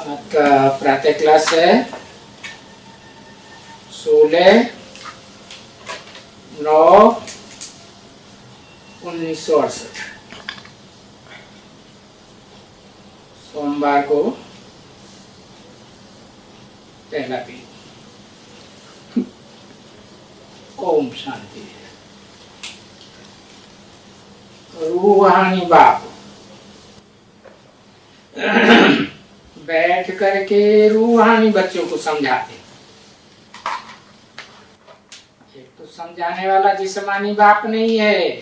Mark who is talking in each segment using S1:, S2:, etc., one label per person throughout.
S1: आपका प्रातः क्लास है 16/9/1968 सोमवार को पहला पेज। ओम शांति। रूहानी बाप बैठ करके रूहानी बच्चों को समझाते। एक तो समझाने वाला जिस्मानी बाप नहीं है,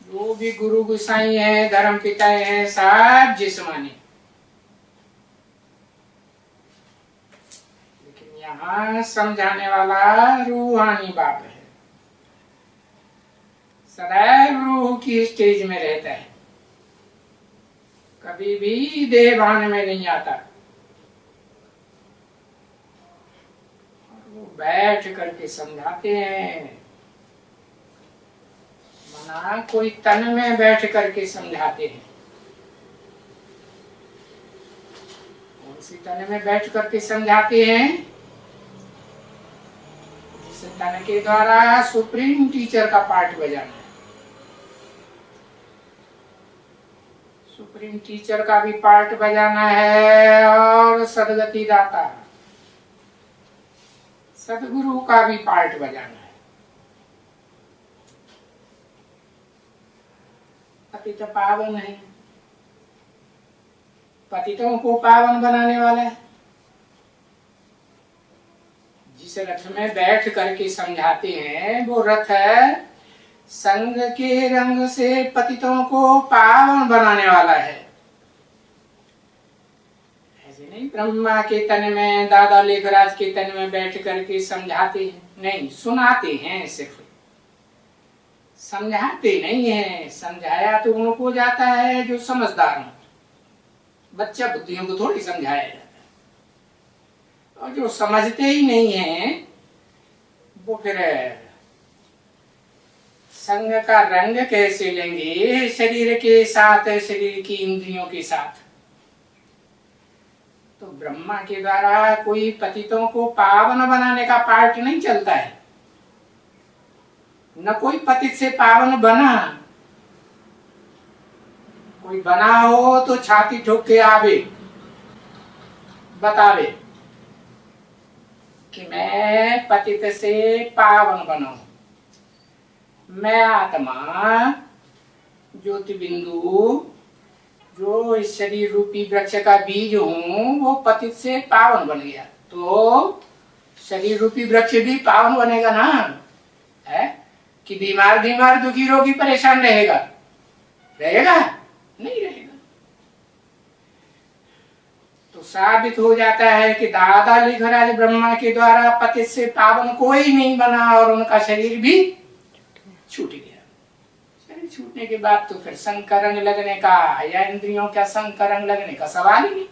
S1: जो भी गुरु गुसाई है, धर्म पिता है, सब जिस्मानी। लेकिन यहाँ समझाने वाला रूहानी बाप है, सदैव रूह की स्टेज में रहता है, कभी भी देह भान में नहीं आता। और वो बैठ करके समझाते हैं, मना कोई तन में बैठ करके समझाते हैं। कौन सी तन में बैठ करके समझाते हैं? जिस तन के द्वारा सुप्रीम टीचर का पार्ट बजाना है। सुप्रीम टीचर का भी पार्ट बजाना है और सदगति दाता सदगुरु का भी पार्ट बजाना है। पतित पावन है, पतितों को पावन बनाने वाला है। जिस रथ में बैठ करके समझाते हैं वो रथ है संग के रंग से पतितों को पावन बनाने वाला है। ऐसे नहीं ब्रह्मा के तन में, दादा लेखराज के तन में बैठ करके समझाते हैं, नहीं, सुनाते हैं, सिर्फ समझाते नहीं है। समझाया तो उनको जाता है जो समझदार हो, बच्चा बुद्धियों को थोड़ी समझाया जाता है। और जो समझते ही नहीं है वो फिर संग का रंग कैसे लेंगे शरीर के साथ, शरीर की इंद्रियों के साथ। तो ब्रह्मा के द्वारा कोई पतितों को पावन बनाने का पार्ट नहीं चलता है, न कोई पतित से पावन बना। कोई बना हो तो छाती ठोक के आवे, बतावे कि मैं पतित से पावन बनाऊं। मैं आत्मा ज्योति बिंदु जो इस शरीर रूपी वृक्ष का बीज हूं, वो पतित से पावन बन गया तो शरीर रूपी वृक्ष भी पावन बनेगा ना। है कि बीमार दुखी रोगी परेशान रहेगा? रहेगा नहीं रहेगा। तो साबित हो जाता है कि दादा लिखराज ब्रह्मा के द्वारा पतित से पावन कोई नहीं बना और उनका शरीर भी छूट गया। शरीर छूटने के बाद तो फिर संग का रंग लगने का या इंद्रियों का संग का रंग लगने का सवाल ही नहीं।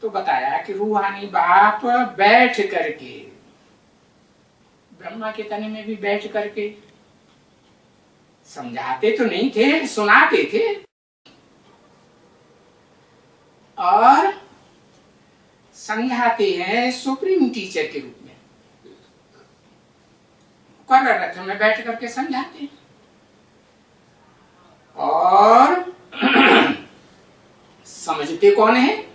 S1: तो बताया कि रूहानी बाप बैठ करके, ब्रह्मा के तन में भी बैठ करके समझाते तो नहीं थे, सुनाते थे। और समझाते हैं सुप्रीम टीचर के रूप में, कर रथ में बैठ करके समझाते हैं। और समझते कौन है?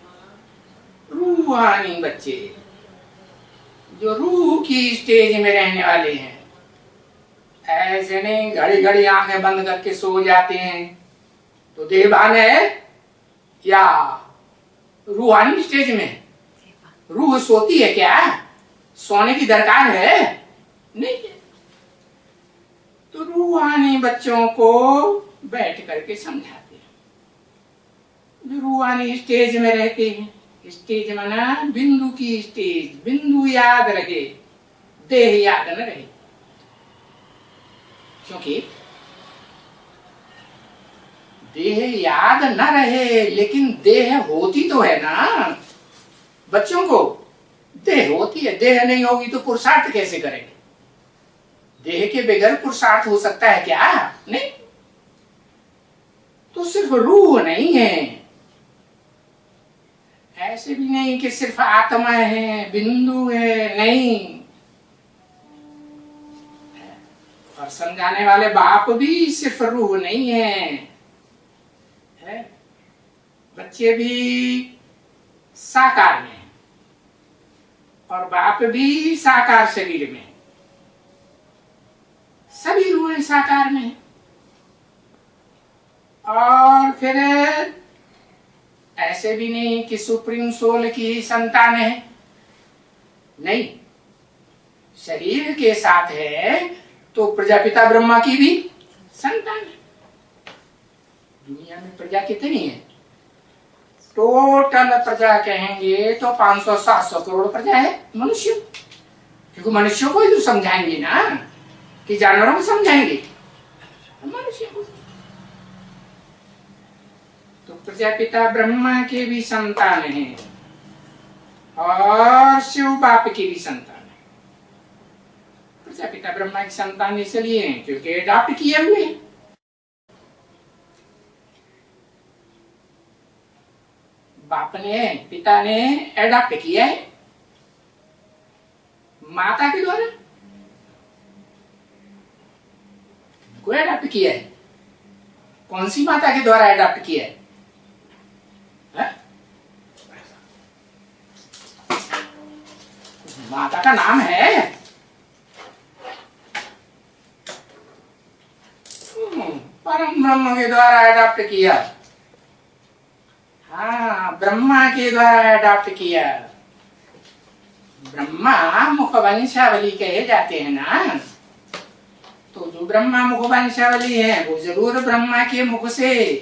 S1: रूहानी बच्चे, जो रूह की स्टेज में रहने वाले हैं। ऐसे नहीं घड़ी घड़ी आंखें बंद करके सो जाते हैं तो देहभान है या रूहानी स्टेज में? रूह सोती है क्या? सोने की दरकार है नहीं है। तो रूहानी बच्चों को बैठ करके समझाते हैं, जो रूहानी स्टेज में रहते हैं। स्टेज माना बिंदु की स्टेज, बिंदु याद रहे, देह याद न रहे। क्योंकि देह याद न रहे लेकिन देह होती तो है ना। बच्चों को देह होती है, देह नहीं होगी तो पुरुषार्थ कैसे करेंगे? देह के बगैर पुरुषार्थ हो सकता है क्या? नहीं। तो सिर्फ रूह नहीं है, ऐसे भी नहीं कि सिर्फ आत्मा है, बिंदु है, नहीं। और समझाने वाले बाप भी सिर्फ रूह नहीं है, बच्चे भी साकार में और बाप भी साकार शरीर में, सभी रूहें साकार में। और फिर ऐसे भी नहीं कि सुप्रीम सोल की संतान है, नहीं, शरीर के साथ है तो प्रजापिता ब्रह्मा की भी संतान है। दुनिया में प्रजा कितनी है? टोटल प्रजा कहेंगे तो 500-700 करोड़ प्रजा है मनुष्य, क्योंकि मनुष्यों को ही तो समझाएंगे ना, कि जानवरों को समझाएंगे, मनुष्य को। तो प्रजापिता ब्रह्मा के भी संतान हैं और शिव बाप की भी संतान है। प्रजापिता ब्रह्मा की संतान इसलिए हैं क्योंकि अडॉप्ट किए हुए हैं। बाप ने, पिता ने अडॉप्ट किया है माता के द्वारा, कोई अडॉप्ट किया है? कौन सी माता के द्वारा अडॉप्ट किया है? माता का नाम है, परम ब्रह्म के द्वारा अडॉप्ट किया। हाँ, ब्रह्मा के द्वारा अडॉप्ट किया। ब्रह्मा मुख वंशावली कहे जाते हैं ना, तो जो ब्रह्मा मुख वंशावली है वो जरूर ब्रह्मा के मुख से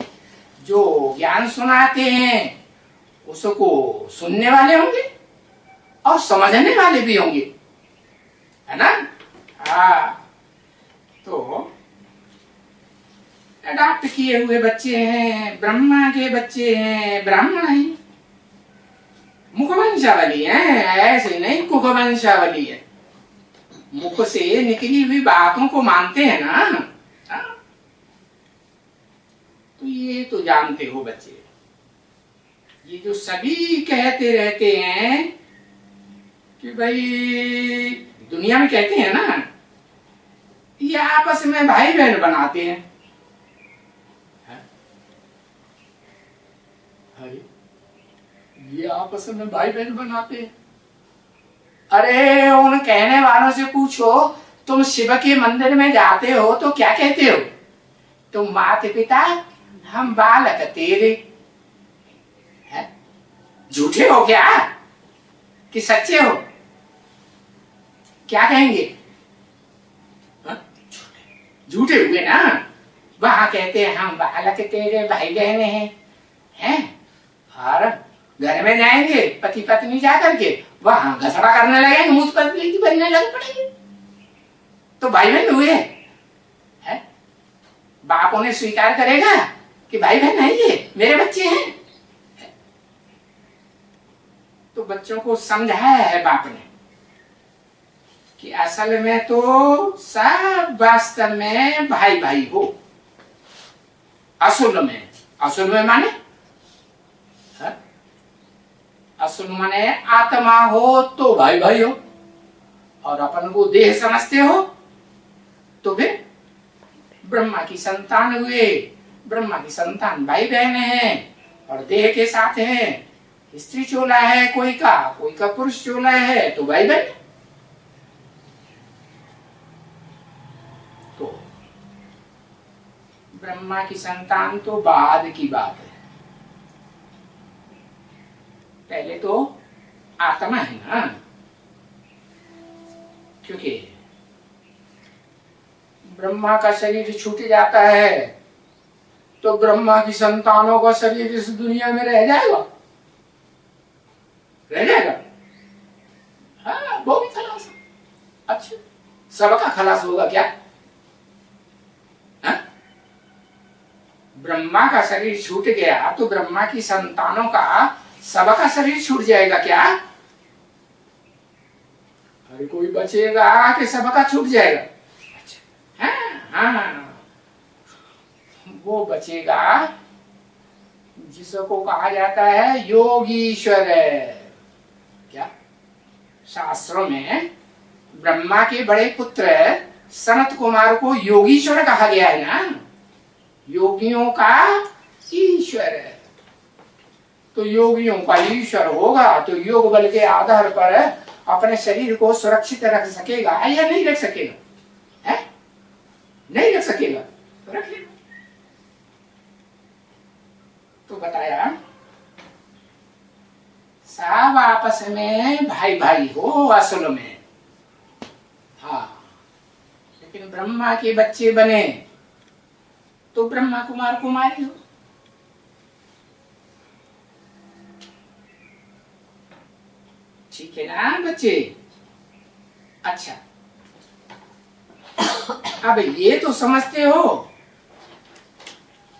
S1: जो ज्ञान सुनाते हैं उसको सुनने वाले होंगे और समझने वाले भी होंगे, है ना? हाँ, तो अडॉप्ट किए हुए बच्चे हैं, ब्रह्मा के बच्चे हैं, ब्राह्मण हैं, मुखवंशावली है, ऐसे नहीं कुखवंशावली है, मुख से निकली हुई बातों को मानते हैं ना। तो ये तो जानते हो बच्चे, ये जो सभी कहते रहते हैं कि भाई दुनिया में कहते हैं ना, ये आपस में भाई बहन बनाते हैं। ये आपस में भाई बहन बनाते हैं। अरे उन कहने वालों से पूछो, तुम शिव के मंदिर में जाते हो तो क्या कहते हो? तुम माता पिता, हम बालक तेरे। झूठे हो क्या कि सच्चे हो? क्या कहेंगे? झूठे हुए ना। वहां कहते हैं हम बालक तेरे, भाई बहन हैं, और घर में जाएंगे पति पत्नी जाकर के वहां घसड़ा करने लगेंगे, मुझ पर बनने लग पड़ेंगे, तो भाई बहन हुए हैं? बाप उन्हें स्वीकार करेगा कि भाई बहन है, ये मेरे बच्चे हैं? तो बच्चों को समझाया है बाप ने कि असल में तो सब वास्तव में भाई भाई हो। असुल में माने असुल माने आत्मा हो तो भाई भाई हो, और अपन को देह समझते हो तो फिर ब्रह्मा की संतान हुए। ब्रह्मा की संतान भाई बहन है और देह के साथ है। स्त्री चोला है कोई का पुरुष चोला है, तो भाई बहन। तो ब्रह्मा की संतान तो बाद की बात है, पहले तो आत्मा है ना, क्योंकि ब्रह्मा का शरीर छूट जाता है तो ब्रह्मा की संतानों का शरीर इस दुनिया में रह जाएगा। हाँ, वो भी खलास। अच्छा, सबका खलास होगा क्या? हा? ब्रह्मा का शरीर छूट गया तो ब्रह्मा की संतानों का सबका शरीर छूट जाएगा क्या? अरे कोई बचेगा कि सबका छूट जाएगा? अच्छा, हाँ, वो बचेगा जिसको कहा जाता है योगीश्वर। क्या शास्त्रों में ब्रह्मा के बड़े पुत्र सनत कुमार को योगीश्वर कहा गया है ना, योगियों का ईश्वर। तो योगियों का ईश्वर होगा तो योग बल के आधार पर अपने शरीर को सुरक्षित रख सकेगा या नहीं रख सकेगा? है? नहीं रख सकेगा तो रख लेगा। तो बताया सब आपस में भाई भाई हो असल में, हाँ, लेकिन ब्रह्मा के बच्चे बने तो ब्रह्मा कुमार कुमारी हो। ठीक है ना बच्चे? अच्छा, अब ये तो समझते हो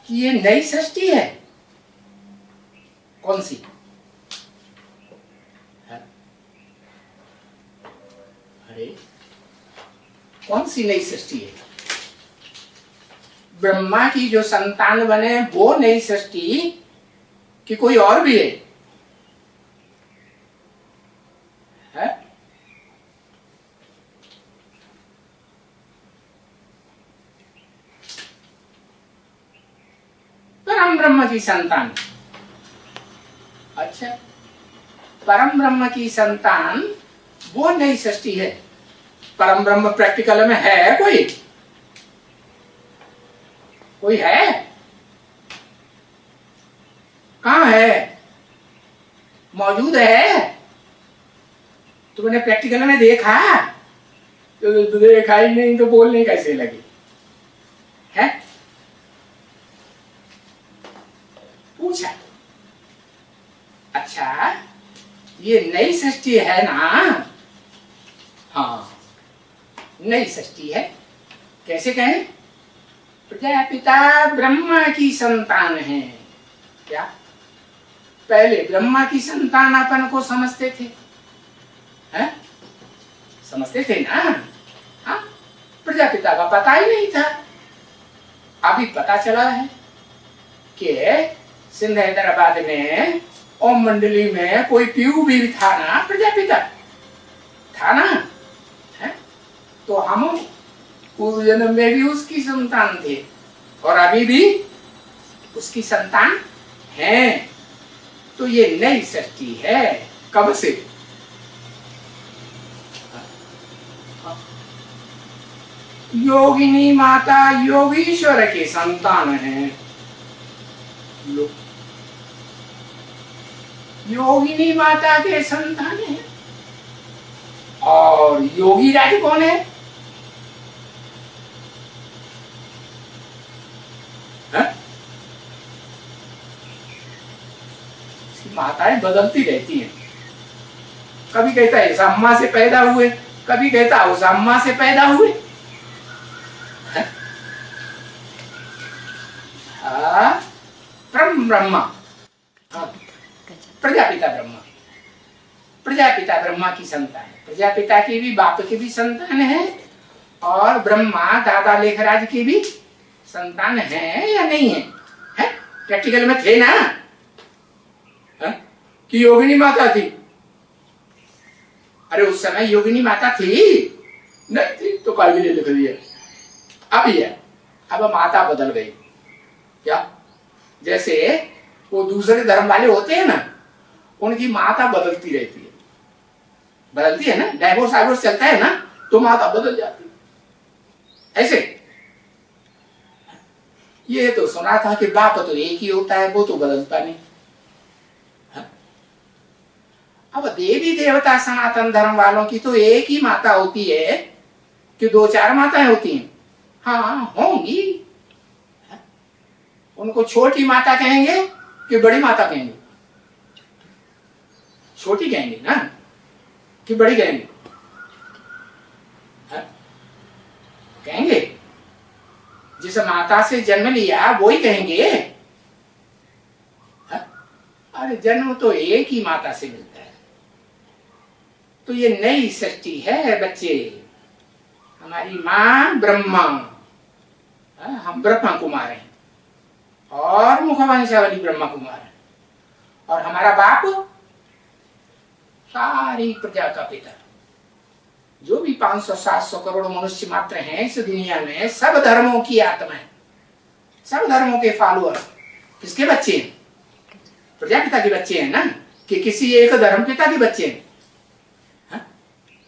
S1: कि ये नई सृष्टि है। कौन सी? अरे कौन सी नई सृष्टि है? ब्रह्मा की जो संतान बने वो नई सृष्टि कि कोई और भी है? परम ब्रह्म की संतान। अच्छा, परम ब्रह्म की संतान वो नई सृष्टि है। परम ब्रह्म प्रैक्टिकल में है कोई? कोई है? कहाँ है? मौजूद है? तुमने प्रैक्टिकल में देखा? तो देखा ही नहीं तो बोलने कैसे लगे? है? पूछा। अच्छा, ये नई सृष्टि है ना? हाँ, नई सृष्टि है। कैसे कहें? प्रजापिता ब्रह्मा की संतान है। क्या पहले ब्रह्मा की संतान अपन को समझते थे? हैं? समझते थे ना? हाँ, प्रजापिता का पता ही नहीं था। अभी पता चला है कि सिंध हैदराबाद में ओम मंडली में कोई पीयू भी था ना, प्रजापिता था ना? है? तो हम पूर्व जन्म में भी उसकी संतान थे और अभी भी उसकी संतान हैं। तो ये नई सृष्टि है। कब से? योगिनी माता योगीश्वर के संतान है। योगिनी माता के संतान है। और योगी राज कौन है? माताएं बदलती रहती हैं। कभी कहता है इस अम्मा से पैदा हुए, कभी कहता है उस अम्मा से पैदा हुए। परम ब्रह्मा, प्रजापिता ब्रह्मा, प्रजापिता ब्रह्मा की संतान है। प्रजापिता की भी बाप की भी संतान है और ब्रह्मा दादा लेखराज की भी संतान है या नहीं है? है? प्रैक्टिकल में थे ना? कि योगिनी माता थी? अरे उस समय योगिनी माता थी? नहीं थी तो काल भी लिख दिया। अब ये अब माता बदल गई। क्या? जैसे वो दूसरे धर्म वाले होते हैं ना, उनकी माता बदलती रहती है। बदलती है ना, डाइवोर्स आइवोर्स चलता है ना, तो माता बदल जाती है। ऐसे ये तो सुना था कि बाप तो एक ही होता है, वो तो बदलता नहीं। अब देवी देवता सनातन धर्म वालों की तो एक ही माता होती है कि दो चार माताएं होती हैं? हाँ होंगी। उनको छोटी माता कहेंगे कि बड़ी माता कहेंगे? छोटी कहेंगे ना कि बड़ी कहेंगे? कहेंगे जिस माता से जन्म लिया वो ही कहेंगे। अरे जन्म तो एक ही माता से मिलता है। तो ये नई सृष्टि है बच्चे। हमारी माँ ब्रह्मा, हम ब्रह्मा कुमार हैं। और मुखवंशावली ब्रह्मा कुमार है, और हमारा बाप सारी प्रजा का पिता। जो भी 500-700 करोड़ मनुष्य मात्र हैं इस दुनिया में, सब धर्मों की आत्मा है, सब धर्मों के फॉलोअर। किसके बच्चे हैं? प्रजापिता के बच्चे हैं ना, कि किसी एक धर्म पिता के बच्चे हैं?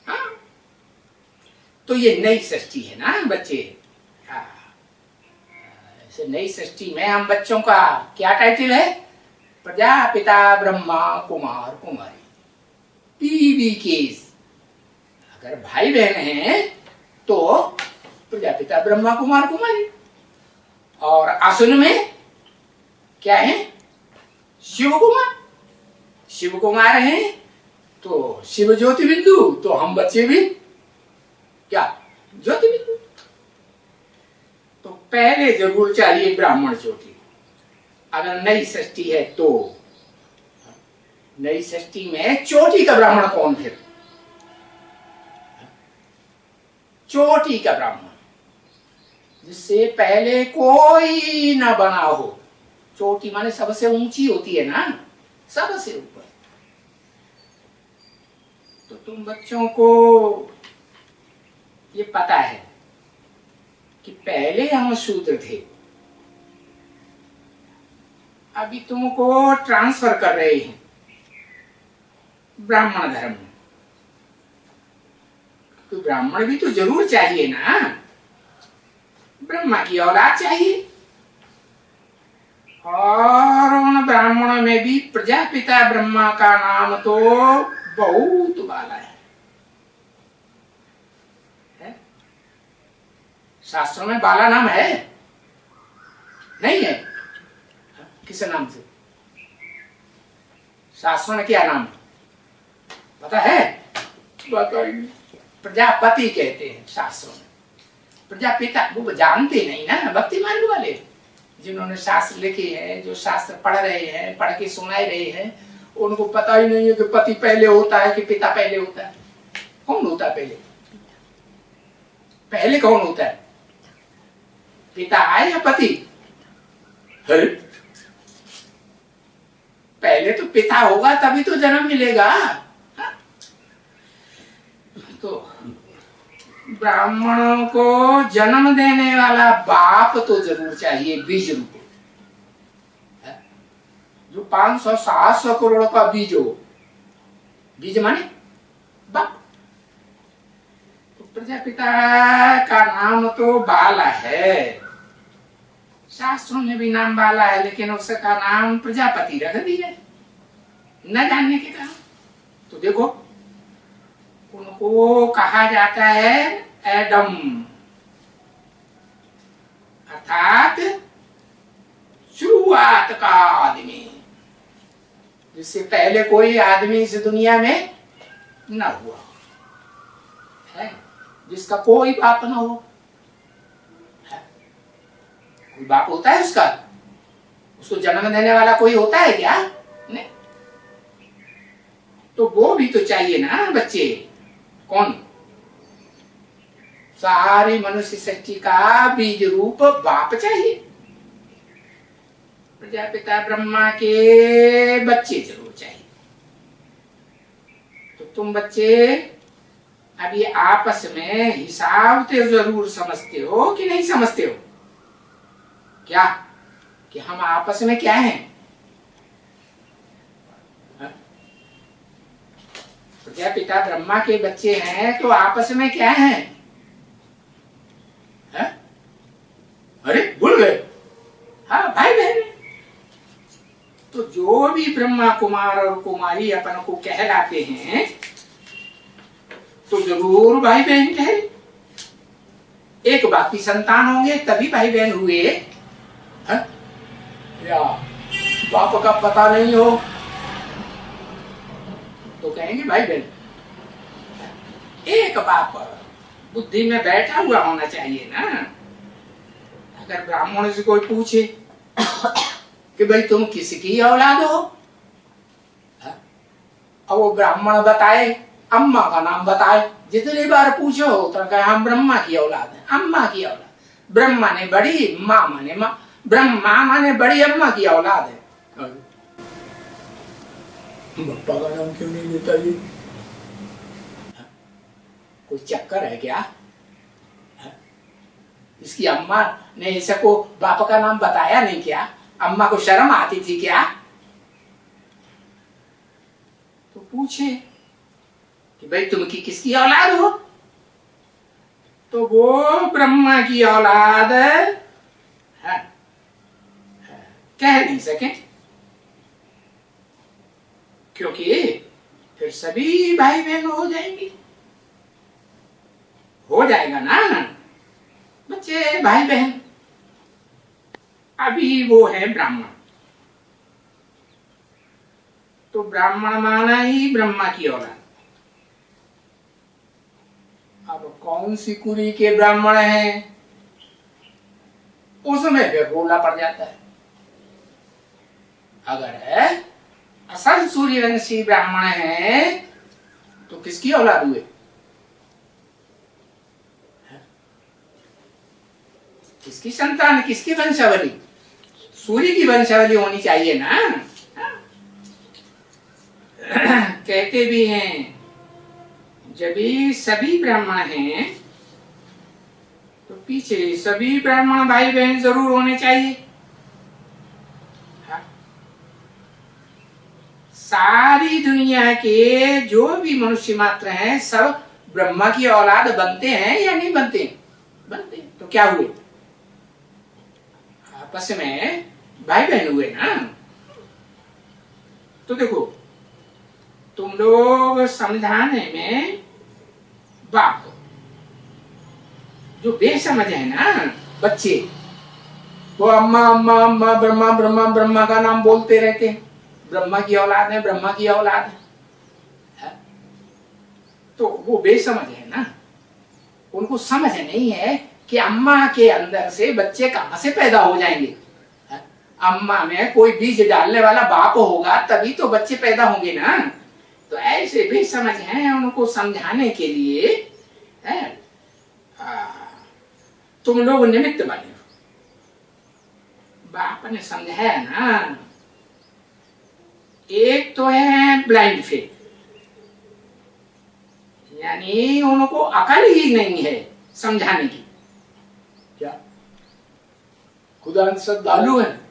S1: हाँ? तो ये नई सृष्टि है ना बच्चे। हाँ, ऐसे नई सृष्टि में हम बच्चों का क्या टाइटल है? प्रजापिता ब्रह्मा कुमार कुमारी, PBKs। अगर भाई बहन हैं तो प्रजापिता ब्रह्मा कुमार कुमारी, और आसुन में क्या है? शिव कुमार। शिव कुमार हैं तो शिव ज्योति बिंदु, तो हम बच्चे भी क्या? ज्योति बिंदु। तो पहले जरूर चाहिए ब्राह्मण ज्योति। अगर नई सृष्टि है तो नई सृष्टि में चोटी का ब्राह्मण कौन थे? चोटी का ब्राह्मण, जिससे पहले कोई न बना हो। चोटी माने सबसे ऊंची होती है ना, सबसे ऊपर। तो तुम बच्चों को ये पता है कि पहले हम शूद्र थे, अभी तुमको ट्रांसफर कर रहे हैं ब्राह्मण धर्म में। तो ब्राह्मण भी तो जरूर चाहिए ना, ब्रह्मा की औलाद चाहिए। और उन ब्राह्मणों में भी प्रजापिता ब्रह्मा का नाम तो बहुत बाला है। शास्त्रों में बाला नाम है? नहीं है? किस नाम से? शास्त्रों में क्या नाम है पता है? बताइए। प्रजापति कहते हैं शास्त्रों में, प्रजापिता वो जानते नहीं ना। भक्ति मार्ग वाले जिन्होंने शास्त्र लिखे हैं, जो शास्त्र पढ़ रहे हैं, पढ़ के सुनाए रहे हैं, उनको पता ही नहीं है कि पति पहले होता है कि पिता पहले होता है। कौन होता है पहले? पहले कौन होता है? पिता है या पति? अरे पहले तो पिता होगा तभी तो जन्म मिलेगा। तो ब्राह्मणों को जन्म देने वाला बाप तो जरूर चाहिए, बीज रूप। जो 500-700 करोड़ का बीज हो, बीज माने बाप। तो प्रजापिता का नाम तो बाला है, शास्त्रों में भी नाम बाला है, लेकिन उसका नाम प्रजापति रख दिया न जानने के कारण। तो देखो उनको कहा जाता है एडम, अर्थात शुरुआत का आदमी, जिससे पहले कोई आदमी इस दुनिया में न हुआ है, जिसका कोई बाप न हो। कोई बाप होता है उसका? उसको जन्म देने वाला कोई होता है क्या? नहीं। तो वो भी तो चाहिए ना बच्चे। कौन? सारी मनुष्य सृष्टि का बीज रूप बाप चाहिए। प्रजापिता ब्रह्मा के बच्चे जरूर चाहिए। तो तुम बच्चे अभी आपस में हिसाब तो जरूर समझते हो कि नहीं समझते हो? क्या कि हम आपस में क्या हैं? प्रजापिता ब्रह्मा के बच्चे हैं तो आपस में क्या हैं? है? अरे भूल गए? हाँ, भाई बहन। तो जो भी ब्रह्मा कुमार और कुमारी अपन को कहलाते हैं तो जरूर भाई बहन है। एक बाप की संतान होंगे तभी भाई बहन हुए, है? या बाप का पता नहीं हो तो कहेंगे भाई बहन। एक बाप बुद्धि में बैठा हुआ होना चाहिए ना। अगर ब्राह्मण से कोई पूछे कि भाई तुम किसकी औलाद हो, और वो ब्राह्मण बताए, अम्मा का नाम बताए, जितनी बार पूछो तो कहे हम ब्रह्मा की औलाद है, अम्मा की औलाद। ब्रह्मा ने बड़ी, माँ माने माँ, ब्रह्मा माने बड़ी अम्मा की औलाद है।
S2: बप्पा का नाम क्यों नहीं लेता जी?
S1: कोई चक्कर है क्या? इसकी अम्मा ने इसको बाप का नाम बताया नहीं क्या? अम्मा को शर्म आती थी क्या? तो पूछे कि भाई तुम किसकी औलाद हो? तो वो ब्रह्मा की औलाद है, कह नहीं सके, क्योंकि फिर सभी भाई बहन हो जाएंगे, हो जाएगा ना बच्चे भाई बहन। अभी वो है ब्राह्मण, तो ब्राह्मण माना ही ब्रह्मा की औलाद। अब कौन सी कुरी के ब्राह्मण हैं, उसमें फिर रोला पड़ जाता है। अगर है असल सूर्यवंशी ब्राह्मण है तो किसकी औलाद हुए? किसकी संतान, किसकी वंशावली? सूर्य की वंशावली होनी चाहिए ना। कहते भी हैं जब सभी ब्राह्मण हैं तो पीछे सभी ब्राह्मण भाई बहन जरूर होने चाहिए। सारी दुनिया के जो भी मनुष्य मात्र हैं सब ब्रह्मा की औलाद बनते हैं या नहीं बनते? बनते। तो क्या हुए? आपस में भाई बहन हुए ना। तो देखो तुम लोग समझाने में बाप जो बेसमझ है ना बच्चे, वो अम्मा अम्मा अम्मा ब्रह्मा ब्रह्मा ब्रह्मा का नाम बोलते रहते हैं, ब्रह्मा की औलाद है, ब्रह्मा की औलाद है। तो वो बेसमझ है ना, उनको समझ नहीं है कि अम्मा के अंदर से बच्चे कहां से पैदा हो जाएंगे। अम्मा में कोई बीज डालने वाला बाप होगा तभी तो बच्चे पैदा होंगे ना। तो ऐसे बेसमझ हैं, उनको समझाने के लिए है तुम लोग निमित्त बने हो। बाप ने समझाया ना, एक तो है ब्लाइंड फेथ, यानी उनको अकल ही नहीं है समझाने की।
S2: क्या खुदा श्रद्धालु है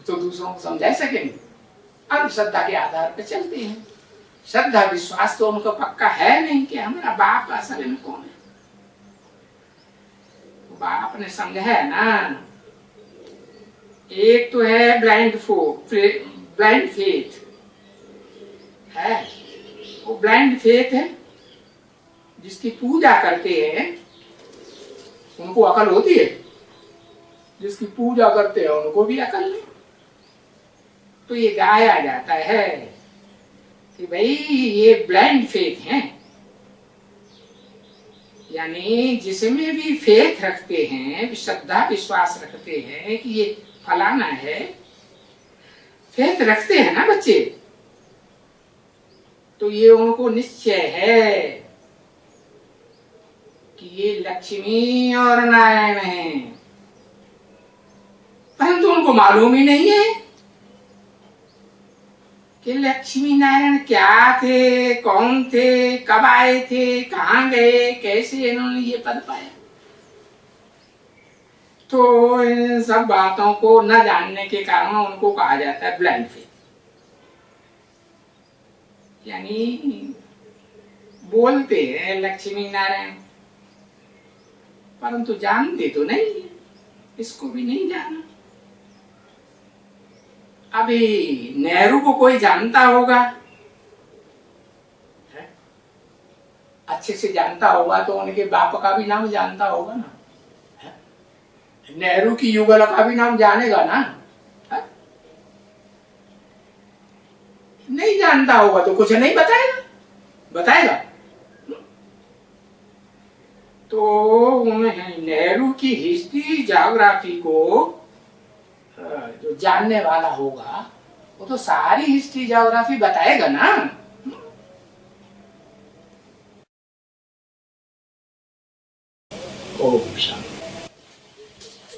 S1: तो दूसरों को समझा सकेंगे? अंधश्रद्धा के आधार पर चलते हैं। श्रद्धा विश्वास तो उनको पक्का है नहीं कि हमारा बाप असल में कौन है। बाप ने समझाया ना, एक तो है ब्लाइंड फेथ है, वो ब्लाइंड फेथ है जिसकी पूजा करते हैं उनको अकल होती है, जिसकी पूजा करते हैं उनको भी अकल नहीं। तो ये गाया जाता है कि भाई ये ब्लाइंड फेथ है, यानी जिसमें भी फेथ रखते हैं, श्रद्धा विश्वास रखते हैं कि ये फलाना है, फेथ रखते हैं ना बच्चे, तो ये उनको निश्चय है कि ये लक्ष्मी और नारायण हैं, परंतु उनको मालूम ही नहीं है कि लक्ष्मी नारायण क्या थे, कौन थे, कब आए थे, कहाँ गए, कैसे इन्होंने ये पद पाया। तो इन सब बातों को न जानने के कारण उनको कहा जाता है ब्लाइंड फेथ, यानी बोलते हैं लक्ष्मी नारायण परंतु जानते तो नहीं, इसको भी नहीं जाना। अभी नेहरू को कोई जानता होगा, अच्छे से जानता होगा तो उनके बाप का भी नाम जानता होगा ना। नेहरू की युगल का भी नाम जानेगा ना। नहीं जानता होगा तो कुछ नहीं बताएगा, बताएगा। तो नेहरू की हिस्ट्री ज्योग्राफी को जो जानने वाला होगा वो तो सारी हिस्ट्री ज्योग्राफी बताएगा ना।
S2: ओम शांति।